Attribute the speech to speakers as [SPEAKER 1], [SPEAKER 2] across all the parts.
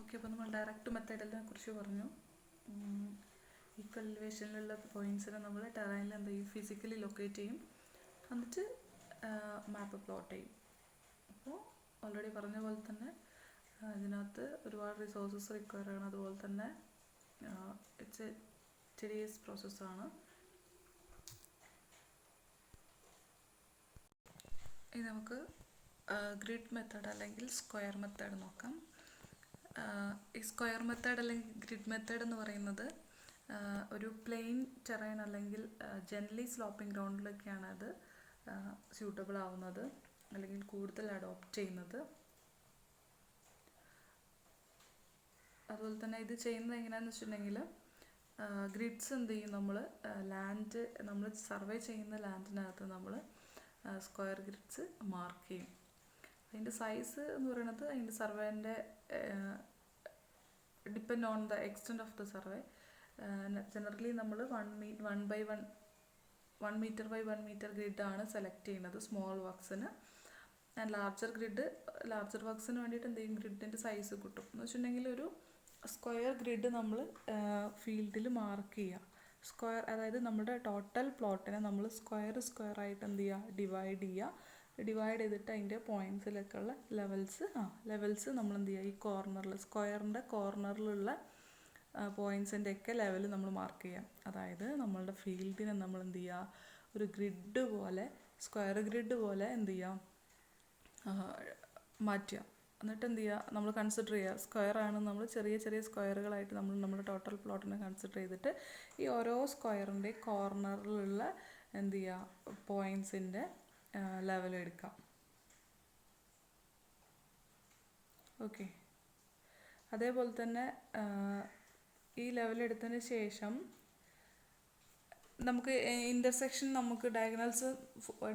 [SPEAKER 1] Okay, അപ്പോൾ നമ്മൾ direct മെത്തേഡിനെ കുറിച്ച് പറഞ്ഞു. ഈക്വൽ എലിവേഷനിലുള്ള പോയിൻറ്റ്സിനെ നമ്മൾ ടെറൈനിൽ എന്ത് ചെയ്യും, ഫിസിക്കലി ലൊക്കേറ്റ് ചെയ്യും, എന്നിട്ട് മാപ്പ് പ്ലോട്ട് ചെയ്യും. അപ്പോൾ ഓൾറെഡി പറഞ്ഞ പോലെ തന്നെ ഇതിനകത്ത് ഒരുപാട് റിസോഴ്സസ് റിക്വയർ ആണ്. അതുപോലെ തന്നെ ഇറ്റ്സ് എ ടെഡിയസ് പ്രോസസ്സാണ്. ഇനി നമുക്ക് ഗ്രിഡ് മെത്തേഡ് അല്ലെങ്കിൽ സ്ക്വയർ മെത്തേഡ് നോക്കാം. ഈ സ്ക്വയർ മെത്തേഡ് അല്ലെങ്കിൽ ഗ്രിഡ് മെത്തേഡ് എന്ന് പറയുന്നത് ഒരു പ്ലെയിൻ ടെറൈൻ അല്ലെങ്കിൽ ജെൻറ്റ്ലി സ്ലോപ്പിംഗ് ഗ്രൗണ്ടിലൊക്കെയാണ് അത് സ്യൂട്ടബിൾ ആവുന്നത് അല്ലെങ്കിൽ കൂടുതൽ അഡോപ്റ്റ് ചെയ്യുന്നത്. അതുപോലെ തന്നെ ഇത് ചെയ്യുന്നത് എങ്ങനെയാണെന്ന് വെച്ചിട്ടുണ്ടെങ്കിൽ ഗ്രിഡ്സ് എന്ത് ചെയ്യും, നമ്മൾ സർവേ ചെയ്യുന്ന ലാൻഡിനകത്ത് നമ്മൾ സ്ക്വയർ ഗ്രിഡ്സ് മാർക്ക് ചെയ്യും. അതിൻ്റെ സൈസ് എന്ന് പറയുന്നത് അതിൻ്റെ സർവേൻ്റെ depend on the extent of the survey. Generally നമ്മൾ 1 മീറ്റർ ബൈ 1 മീറ്റർ ഗ്രിഡാണ് സെലക്ട് ചെയ്യുന്നത് സ്മോൾ വർക്ക്സിന്. ആൻഡ് ലാർജർ വർക്ക്സിന് വേണ്ടിയിട്ട് എന്ത് ചെയ്യും, ഗ്രിഡിൻ്റെ സൈസ് കിട്ടും. എന്ന് വെച്ചിട്ടുണ്ടെങ്കിൽ ഒരു സ്ക്വയർ ഗ്രിഡ് നമ്മൾ ഫീൽഡിൽ മാർക്ക് ചെയ്യുക. സ്ക്വയർ അതായത് നമ്മുടെ ടോട്ടൽ പ്ലോട്ടിനെ നമ്മൾ സ്ക്വയർ ആയിട്ട് എന്ത് ചെയ്യുക, ഡിവൈഡ് ചെയ്തിട്ട് അതിൻ്റെ പോയിൻറ്റ്സിലേക്കുള്ള ലെവൽസ് നമ്മൾ എന്ത് ചെയ്യുക, ഈ സ്ക്വയറിൻ്റെ കോർണറിലുള്ള പോയിൻറ്റ്സിൻ്റെ ഒക്കെ ലെവൽ നമ്മൾ മാർക്ക് ചെയ്യാം. അതായത് നമ്മളുടെ ഫീൽഡിനെ നമ്മൾ എന്ത് ചെയ്യുക, ഒരു ഗ്രിഡ് പോലെ സ്ക്വയർ ഗ്രിഡ് പോലെ എന്ത് ചെയ്യുക, മാറ്റുക. എന്നിട്ട് എന്ത് ചെയ്യുക, നമ്മൾ കൺസിഡർ ചെയ്യുക സ്ക്വയർ ആണ്. നമ്മൾ ചെറിയ സ്ക്വയറുകളായിട്ട് നമ്മുടെ ടോട്ടൽ പ്ലോട്ടിനെ കൺസിഡർ ചെയ്തിട്ട് ഈ ഓരോ സ്ക്വയറിൻ്റെ കോർണറിലുള്ള എന്ത് ചെയ്യുക, പോയിൻറ്റ്സിൻ്റെ ലെവൽ എടുക്കാം. ഓക്കെ, അതേപോലെ തന്നെ ഈ ലെവൽ എടുത്തതിന് ശേഷം നമുക്ക് ഇൻ്റർസെക്ഷൻ നമുക്ക്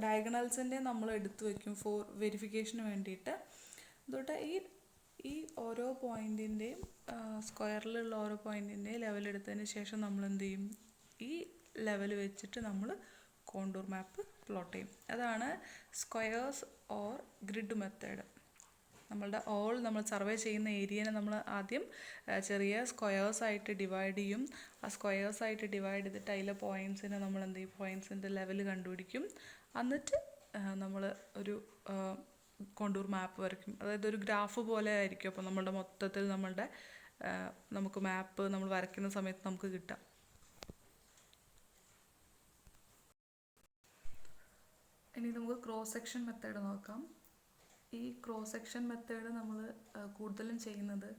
[SPEAKER 1] ഡയഗണൽസിൻ്റെ നമ്മൾ എടുത്തു വയ്ക്കും ഫോർ വെരിഫിക്കേഷന് വേണ്ടിയിട്ട്. അതുകൊണ്ട് ഈ ഓരോ പോയിൻറ്റിൻ്റെയും സ്ക്വയറിലുള്ള ഓരോ പോയിൻറ്റിൻ്റെയും ലെവൽ എടുത്തതിന് ശേഷം നമ്മൾ എന്ത് ചെയ്യും, ഈ ലെവൽ വെച്ചിട്ട് നമ്മൾ കോണ്ടൂർ മാപ്പ് പ്ലോട്ട് ചെയ്യും. അതാണ് സ്ക്വയേഴ്സ് ഓർ ഗ്രിഡ് മെത്തേഡ്. നമ്മൾ സർവേ ചെയ്യുന്ന ഏരിയനെ നമ്മൾ ആദ്യം ചെറിയ സ്ക്വയേഴ്സായിട്ട് ഡിവൈഡ് ചെയ്യും. ആ സ്ക്വയേഴ്സായിട്ട് ഡിവൈഡ് ചെയ്തിട്ട് അതിലെ പോയിൻറ്റ്സിനെ നമ്മൾ എന്ത് ചെയ്യും, പോയിൻറ്റ്സിൻ്റെ ലെവൽ കണ്ടുപിടിക്കും. എന്നിട്ട് നമ്മൾ ഒരു കോണ്ടൂർ മാപ്പ് വരയ്ക്കും. അതായത് ഒരു ഗ്രാഫ് പോലെ ആയിരിക്കും അപ്പോൾ മൊത്തത്തിൽ നമുക്ക് മാപ്പ് നമ്മൾ വരയ്ക്കുന്ന സമയത്ത് നമുക്ക് കിട്ടാം. ഇനി നമുക്ക് ക്രോസ് സെക്ഷൻ മെത്തേഡ് നോക്കാം. ഈ ക്രോസ് സെക്ഷൻ മെത്തേഡ് നമ്മൾ കൂടുതലും ചെയ്യുന്നത്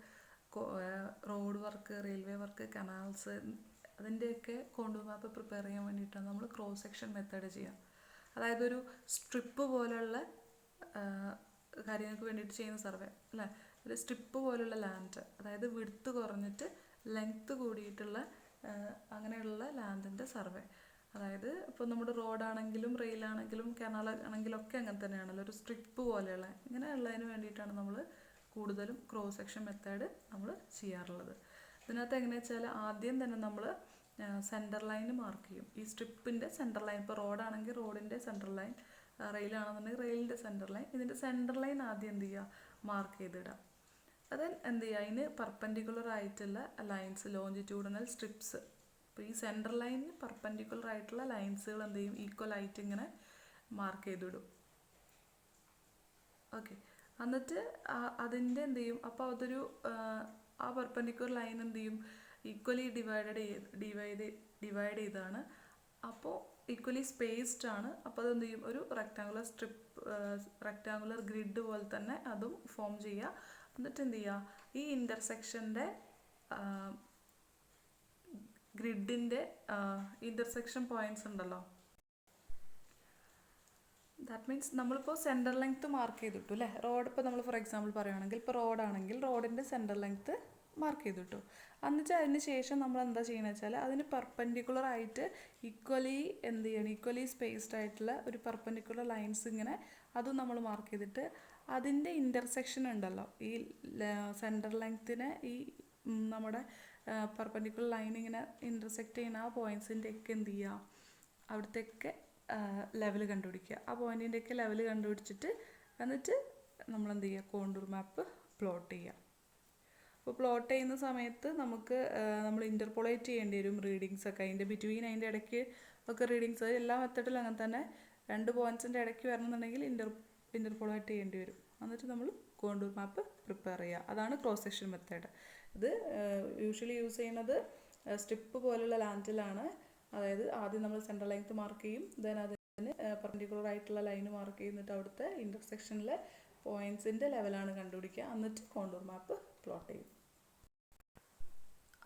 [SPEAKER 1] road work, railway work, canals അതിൻ്റെയൊക്കെ കോണ്ടൂർ മാപ്പ് പ്രിപ്പയർ ചെയ്യാൻ വേണ്ടിയിട്ടാണ് നമ്മൾ ക്രോസ് സെക്ഷൻ മെത്തേഡ് ചെയ്യുക. അതായത് ഒരു സ്ട്രിപ്പ് പോലെയുള്ള കാര്യങ്ങൾക്ക് വേണ്ടിയിട്ട് ചെയ്യുന്ന സർവേ അല്ലേ. ഒരു സ്ട്രിപ്പ് പോലുള്ള ലാൻഡ്, അതായത് വിഡ്ത്ത് കുറഞ്ഞിട്ട് ലെങ്ത്ത് കൂടിയിട്ടുള്ള അങ്ങനെയുള്ള ലാൻഡിൻ്റെ സർവേ. അതായത് ഇപ്പോൾ നമ്മുടെ റോഡാണെങ്കിലും റെയിലാണെങ്കിലും കനാൽ ആണെങ്കിലും ഒക്കെ അങ്ങനെ തന്നെയാണല്ലോ, ഒരു സ്ട്രിപ്പ് പോലെയുള്ള ഇങ്ങനെയുള്ളതിന് വേണ്ടിയിട്ടാണ് നമ്മൾ കൂടുതലും ക്രോസ് സെക്ഷൻ മെത്തേഡ് നമ്മൾ ചെയ്യാറുള്ളത്. ഇതിനകത്ത് എങ്ങനെയാണെന്ന് വെച്ചാൽ ആദ്യം തന്നെ നമ്മൾ സെൻറ്റർ ലൈൻ മാർക്ക് ചെയ്യും. ഈ സ്ട്രിപ്പിൻ്റെ സെൻറ്റർ ലൈൻ, ഇപ്പോൾ റോഡാണെങ്കിൽ റോഡിൻ്റെ സെൻറ്റർ ലൈൻ, റെയിലാണെന്നുണ്ടെങ്കിൽ റെയിലിൻ്റെ സെൻറ്റർ ലൈൻ, ഇതിൻ്റെ സെൻറ്റർ ലൈൻ ആദ്യം എന്ത് ചെയ്യുക, മാർക്ക് ചെയ്തിടാം. അത് എന്ത് ചെയ്യുക, അതിന് പെർപെൻഡിക്കുലർ ആയിട്ടുള്ള ലൈൻസ്, ലോഞ്ചിറ്റ്യൂഡിനൽ സ്ട്രിപ്സ്, അപ്പോൾ ഈ സെൻറ്റർ ലൈനിന് പെർപെൻഡിക്കുലർ ആയിട്ടുള്ള ലൈൻസുകൾ എന്ത് ചെയ്യും, ഈക്വൽ ആയിട്ട് ഇങ്ങനെ മാർക്ക് ചെയ്തിടും. ഓക്കെ, എന്നിട്ട് അതിൻ്റെ എന്ത് ചെയ്യും, അപ്പോൾ അതൊരു ആ പെർപെൻഡിക്കുലർ ലൈൻ എന്ത് ചെയ്യും, ഈക്വലി ഡിവൈഡ് ചെയ്താണ്. അപ്പോൾ ഈക്വലി സ്പേസ്ഡ് ആണ്. അപ്പോൾ അതെന്ത് ചെയ്യും, ഒരു റെക്റ്റാങ്കുലർ ഗ്രിഡ് പോലെ തന്നെ അതും ഫോം ചെയ്യുക. എന്നിട്ട് എന്ത് ചെയ്യുക, ഈ ഇൻ്റർസെക്ഷൻ്റെ ഗ്രിഡിൻ്റെ ഇൻ്റർസെക്ഷൻ പോയിൻറ്റ്സ് ഉണ്ടല്ലോ, ദാറ്റ് മീൻസ് നമ്മളിപ്പോൾ സെൻറ്റർ ലെങ്ത്ത് മാർക്ക് ചെയ്തിട്ടു അല്ലേ. റോഡ് ഇപ്പോൾ നമ്മൾ ഫോർ എക്സാമ്പിൾ പറയുകയാണെങ്കിൽ ഇപ്പോൾ റോഡാണെങ്കിൽ റോഡിൻ്റെ സെൻറ്റർ ലെങ്ത്ത് മാർക്ക് ചെയ്തിട്ടു. എന്നിട്ട് അതിന് ശേഷം നമ്മൾ എന്താ ചെയ്യുന്നത് വെച്ചാൽ അതിന് പെർപെൻഡിക്കുലർ ആയിട്ട് ഈക്വലി എന്ത് ചെയ്യണം, ഈക്വലി സ്പേസ്ഡ് ആയിട്ടുള്ള ഒരു പെർപെൻഡിക്കുലർ ലൈൻസ് ഇങ്ങനെ അതും നമ്മൾ മാർക്ക് ചെയ്തിട്ട് അതിൻ്റെ ഇൻ്റർസെക്ഷൻ ഉണ്ടല്ലോ, ഈ സെൻറ്റർ ലെങ്ത്തിനെ ഈ നമ്മുടെ പെർപെൻഡിക്കുലർ ലൈൻ ഇങ്ങനെ ഇൻ്റർസെക്റ്റ് ചെയ്യുന്ന ആ പോയിൻറ്റ്സിൻ്റെ ഒക്കെ എന്ത് ചെയ്യുക, അവിടുത്തെയൊക്കെ ലെവൽ കണ്ടുപിടിക്കുക. ആ പോയിൻറ്റിൻ്റെയൊക്കെ ലെവൽ കണ്ടുപിടിച്ചിട്ട് എന്നിട്ട് നമ്മൾ എന്ത് ചെയ്യുക, കോണ്ടൂർ മാപ്പ് പ്ലോട്ട് ചെയ്യുക. അപ്പോൾ പ്ലോട്ട് ചെയ്യുന്ന സമയത്ത് നമുക്ക് നമ്മൾ ഇൻ്റർപോളേറ്റ് ചെയ്യേണ്ടി വരും റീഡിങ്സ് ഒക്കെ, അതിൻ്റെ ബിറ്റ്വീൻ അതിൻ്റെ ഇടയ്ക്ക് ഒക്കെ റീഡിങ്സ് എല്ലാ മെത്തേഡിലും അങ്ങനെ തന്നെ 2 പോയിൻറ്റ്സിൻ്റെ ഇടയ്ക്ക് വരണമെന്നുണ്ടെങ്കിൽ ഇൻ്റർപോളേറ്റ് ചെയ്യേണ്ടി വരും. എന്നിട്ട് നമ്മൾ കോണ്ടൂർ മാപ്പ് പ്രിപ്പയർ ചെയ്യുക. അതാണ് ക്രോസ് സെക്ഷൻ മെത്തേഡ്. ഇത് യൂഷ്വലി യൂസ് ചെയ്യുന്നത് സ്ട്രിപ്പ് പോലുള്ള ലാൻഡിലാണ്. അതായത് ആദ്യം നമ്മൾ സെൻട്രൽ ലെങ്ത് മാർക്ക് ചെയ്യും, ദെൻ അതിന് പെർപെൻഡിക്കുലർ ആയിട്ടുള്ള ലൈൻ മാർക്ക് ചെയ്യുന്നിട്ട് അവിടുത്തെ ഇൻ്റർസെക്ഷനിലെ പോയിൻറ്റ്സിൻ്റെ ലെവലാണ് കണ്ടുപിടിക്കുക, എന്നിട്ട് കോണ്ടൂർ മാപ്പ് പ്ലോട്ട് ചെയ്യും.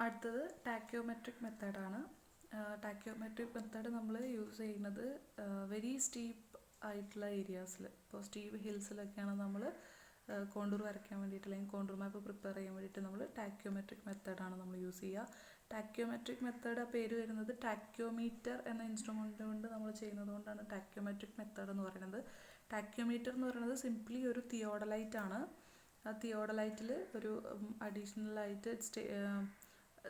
[SPEAKER 1] അടുത്തത് ടാക്യോമെട്രിക് മെത്തേഡാണ്. ടാക്യോമെട്രിക് മെത്തേഡ് നമ്മൾ യൂസ് ചെയ്യുന്നത് വെരി സ്റ്റീപ്പ് ആയിട്ടുള്ള ഏരിയാസിൽ, ഇപ്പോൾ സ്റ്റീപ്പ് ഹിൽസിലൊക്കെയാണ് നമ്മൾ കോണ്ടൂർ വരയ്ക്കാൻ വേണ്ടിയിട്ട് അല്ലെങ്കിൽ കോണ്ടൂർ മാപ്പ് പ്രിപ്പയർ ചെയ്യാൻ വേണ്ടിയിട്ട് നമ്മൾ ടാക്യോമെട്രിക് മെത്തേഡാണ് നമ്മൾ യൂസ് ചെയ്യുക. ടാക്യോമെട്രിക് മെത്തേഡ് പേര് വരുന്നത് ടാക്യോമീറ്റർ എന്ന ഇൻസ്ട്രുമെൻ്റ് കൊണ്ട് നമ്മൾ ചെയ്യുന്നത് കൊണ്ടാണ് ടാക്യോമെട്രിക് മെത്തേഡ് എന്ന് പറയുന്നത്. ടാക്യോമീറ്റർ എന്ന് പറയുന്നത് സിംപ്ലി ഒരു തിയോഡലൈറ്റ് ആണ്. ആ തിയോഡലൈറ്റിൽ ഒരു അഡീഷണലായിട്ട്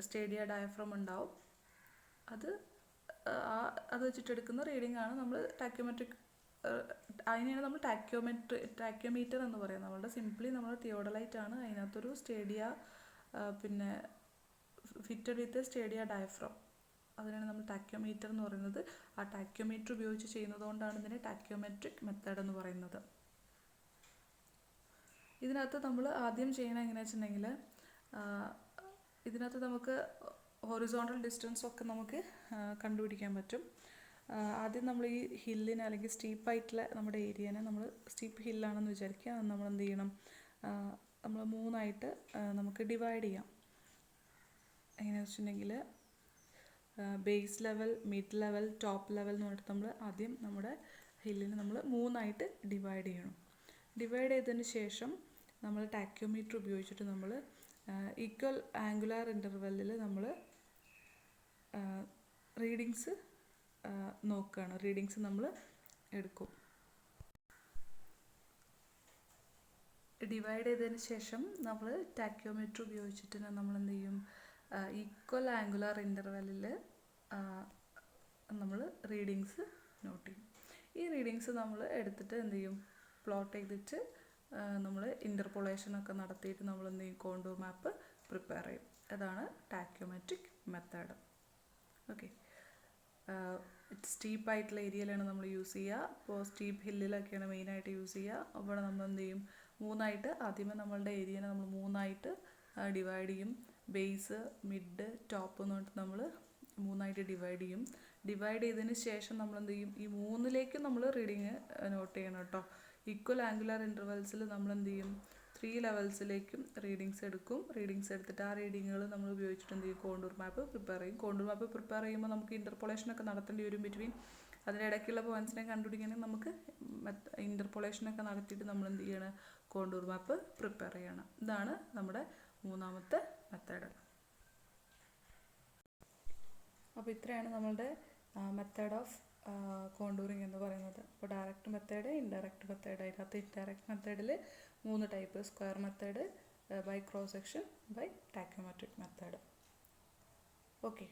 [SPEAKER 1] സ്റ്റേഡിയ ഡയഫ്രം ഉണ്ടാവും. അത് വെച്ചിട്ടെടുക്കുന്ന റീഡിംഗ് ആണ് നമ്മൾ ടാക്യോമെട്രിക്. അതിനെയാണ് നമ്മൾ ടാക്യോമീറ്റർ എന്ന് പറയുന്നത്. നമ്മളുടെ സിംപ്ലി നമ്മൾ തിയോഡലൈറ്റ് ആണ്, അതിനകത്തൊരു സ്റ്റേഡിയ പിന്നെ ഫിറ്റഡ് വിത്ത് സ്റ്റേഡിയ ഡയഫ്രം, അതിനാണ് നമ്മൾ ടാക്യോമീറ്റർ എന്ന് പറയുന്നത്. ആ ടാക്യോമീറ്റർ ഉപയോഗിച്ച് ചെയ്യുന്നത് കൊണ്ടാണ് ഇതിനെ ടാക്യോമെട്രിക് മെത്തേഡ് എന്ന് പറയുന്നത്. ഇതിനകത്ത് നമ്മൾ ആദ്യം ചെയ്യണത് എങ്ങനെയാണെന്ന് വെച്ചിട്ടുണ്ടെങ്കിൽ, ഇതിനകത്ത് നമുക്ക് ഹൊറിസോണ്ടൽ ഡിസ്റ്റൻസ് ഒക്കെ നമുക്ക് കണ്ടുപിടിക്കാൻ പറ്റും. ആദ്യം നമ്മൾ ഈ ഹില്ലിനെ അല്ലെങ്കിൽ സ്റ്റീപ്പായിട്ടുള്ള നമ്മുടെ ഏരിയനെ, നമ്മൾ സ്റ്റീപ്പ് ഹില്ലാണെന്ന് വിചാരിക്കുക, നമ്മൾ എന്ത് ചെയ്യണം, നമ്മൾ 3ആയിട്ട് നമുക്ക് ഡിവൈഡ് ചെയ്യാം. എങ്ങനെയാണെന്ന് വെച്ചിട്ടുണ്ടെങ്കിൽ base level, mid level, top level എന്ന് പറഞ്ഞിട്ട് നമ്മൾ ആദ്യം നമ്മുടെ ഹില്ലിനെ നമ്മൾ 3ആയിട്ട് ഡിവൈഡ് ചെയ്യണം. ഡിവൈഡ് ചെയ്തതിന് ശേഷം നമ്മൾ ടാക്യോമീറ്റർ ഉപയോഗിച്ചിട്ട് നമ്മൾ ഈക്വൽ ആംഗുലാർ ഇൻ്റർവെല്ലിൽ നമ്മൾ റീഡിങ്സ് നോക്കുകയാണ്. റീഡിങ്സ് നമ്മൾ എടുക്കും. ഡിവൈഡ് ചെയ്തതിന് ശേഷം നമ്മൾ ടാക്യോമീറ്റർ ഉപയോഗിച്ചിട്ട് നമ്മൾ എന്ത് ചെയ്യും, ഈക്വൽ ആംഗുലാർ ഇൻ്റർവെല്ലിൽ നമ്മൾ റീഡിങ്സ് നോട്ട് ചെയ്യും. ഈ റീഡിങ്സ് നമ്മൾ എടുത്തിട്ട് എന്ത് ചെയ്യും, പ്ലോട്ട് ചെയ്തിട്ട് നമ്മൾ ഇൻ്റർപോളേഷനൊക്കെ നടത്തിയിട്ട് നമ്മൾ എന്ത് ചെയ്യും, കോണ്ടൂർ മാപ്പ് പ്രിപ്പയർ ചെയ്യും. അതാണ് ടാക്യോമെട്രിക് മെത്തേഡ്. ഓക്കെ, സ്റ്റീപ്പായിട്ടുള്ള ഏരിയയിലാണ് നമ്മൾ യൂസ് ചെയ്യുക. അപ്പോൾ സ്റ്റീപ്പ് ഹില്ലിലൊക്കെയാണ് മെയിനായിട്ട് യൂസ് ചെയ്യുക. അവിടെ നമ്മൾ എന്ത് ചെയ്യും, 3ആയിട്ട് ആദ്യമേ നമ്മളുടെ ഏരിയനെ നമ്മൾ 3ആയിട്ട് ഡിവൈഡ് ചെയ്യും. ബേസ്, മിഡ്, ടോപ്പ് എന്ന് പറഞ്ഞിട്ട് നമ്മൾ 3ആയിട്ട് ഡിവൈഡ് ചെയ്യും. ഡിവൈഡ് ചെയ്തതിന് ശേഷം നമ്മൾ എന്ത് ചെയ്യും, ഈ 3ലേക്കും നമ്മൾ റീഡിങ് നോട്ട് ചെയ്യണം കേട്ടോ. ഈക്വൽ ആംഗുലാർ ഇൻ്റർവെൽസിൽ നമ്മൾ എന്ത് ചെയ്യും, 3 ലെവൽസിലേക്കും റീഡിങ്സ് എടുക്കും. റീഡിങ്സ് എടുത്തിട്ട് ആ റീഡിങ്ങുകൾ നമ്മൾ ഉപയോഗിച്ചിട്ട് എന്ത് ചെയ്യും, കോണ്ടൂർ മാപ്പ് പ്രിപ്പയർ ചെയ്യും. കോണ്ടൂർ മാപ്പ് പ്രിപ്പയർ ചെയ്യുമ്പോൾ നമുക്ക് ഇൻ്റർപോളേഷനൊക്കെ നടത്തേണ്ടി വരും ബിറ്റ്വീൻ. അതിൻ്റെ ഇടയ്ക്കുള്ള പോയിൻറ്റ്സിനെ കണ്ടുപിടിക്കണമെങ്കിൽ നമുക്ക് ഇൻ്റർപോളേഷനൊക്കെ നടത്തിയിട്ട് നമ്മൾ എന്ത് ചെയ്യണം, കോണ്ടൂർ മാപ്പ് പ്രിപ്പയർ ചെയ്യണം. ഇതാണ് നമ്മുടെ 3ാമത്തെ മെത്തേഡ്. അപ്പോൾ ഇത്രയാണ് നമ്മളുടെ മെത്തേഡ് ഓഫ് കോണ്ടൂറിങ് എന്ന് പറയുന്നത്. അപ്പോൾ ഡയറക്റ്റ് മെത്തേഡ്, ഇൻഡയറക്റ്റ് മെത്തേഡ്. അതിനകത്ത് ഇൻഡയറക്റ്റ് മെത്തേഡിൽ 3 type: square method, by cross section, by tacheometric method. Okay.